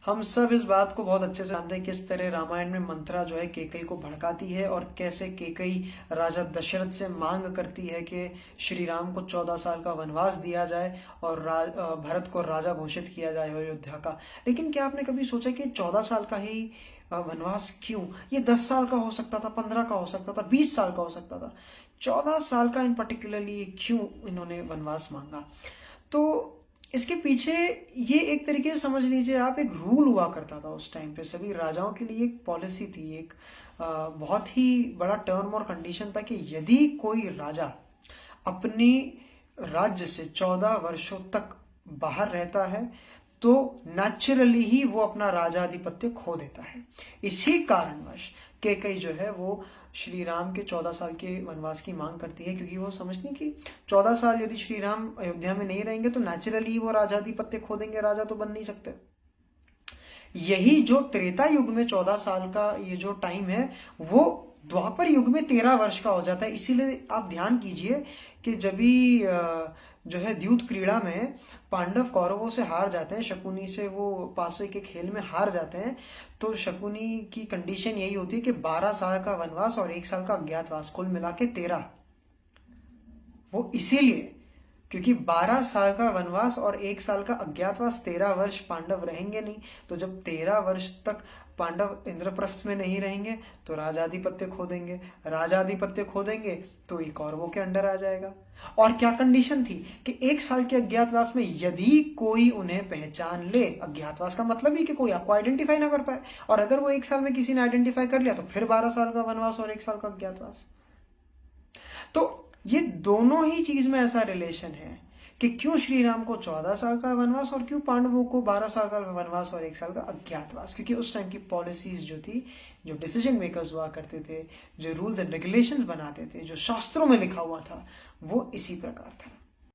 हम सब इस बात को बहुत अच्छे से जानते हैं किस तरह रामायण में मंथरा जो है केकई को भड़काती है और कैसे केकई राजा दशरथ से मांग करती है कि श्री राम को 14 साल का वनवास दिया जाए और भरत को राजा घोषित किया जाए अयोध्या का। लेकिन क्या आपने कभी सोचा कि 14 साल का ही वनवास क्यों? ये 10 साल का हो सकता था, 15 का हो सकता था, 20 साल का हो सकता था। 14 साल का इन पर्टिकुलरली क्यों इन्होंने वनवास मांगा? तो इसके पीछे ये एक तरीके से समझ लीजिए आप, एक रूल हुआ करता था उस टाइम पे। सभी राजाओं के लिए एक पॉलिसी थी, एक बहुत ही बड़ा टर्म और कंडीशन था कि यदि कोई राजा अपने राज्य से 14 वर्षों तक बाहर रहता है तो नेचुरली ही वो अपना राजाधिपत्य खो देता है। इसी कारणवश केकई जो है वो श्री राम के 14 साल के वनवास की मांग करती है, क्योंकि वो समझती कि 14 साल यदि श्री राम अयोध्या में नहीं रहेंगे तो नेचुरली वो राजाधिपत्य खो देंगे, राजा तो बन नहीं सकते। यही जो त्रेता युग में 14 साल का ये जो टाइम है वो द्वापर युग में 13 वर्ष का हो जाता है। इसीलिए आप ध्यान कीजिए कि जब भी जो है द्यूत क्रीड़ा में पांडव कौरवों से हार जाते हैं, शकुनी से वो पासे के खेल में हार जाते हैं, तो शकुनी की कंडीशन यही होती है कि 12 साल का वनवास और 1 साल का अज्ञातवास, कुल मिला के 13। वो इसीलिए क्योंकि 12 साल का वनवास और 1 साल का अज्ञातवास, 13 वर्ष पांडव रहेंगे नहीं। तो जब 13 वर्ष तक पांडव इंद्रप्रस्थ में नहीं रहेंगे तो राजाधिपत्य खो देंगे, राजाधिपत्य खो देंगे तो ये कौरवों के अंडर आ जाएगा। और क्या कंडीशन थी कि 1 साल के अज्ञातवास में यदि कोई उन्हें पहचान ले, अज्ञातवास का मतलब ही कि कोई आपको आइडेंटिफाई ना कर पाए, और अगर वो 1 साल में किसी ने आइडेंटिफाई कर लिया तो फिर 12 साल का वनवास और 1 साल का अज्ञातवास। तो ये दोनों ही चीज में ऐसा रिलेशन है कि क्यों श्री राम को 14 साल का वनवास और क्यों पांडवों को 12 साल का वनवास और 1 साल का अज्ञातवास। क्योंकि उस टाइम की पॉलिसीज जो थी, जो डिसीजन मेकर्स हुआ करते थे, जो रूल्स एंड रेगुलेशंस बनाते थे, जो शास्त्रों में लिखा हुआ था, वो इसी प्रकार था।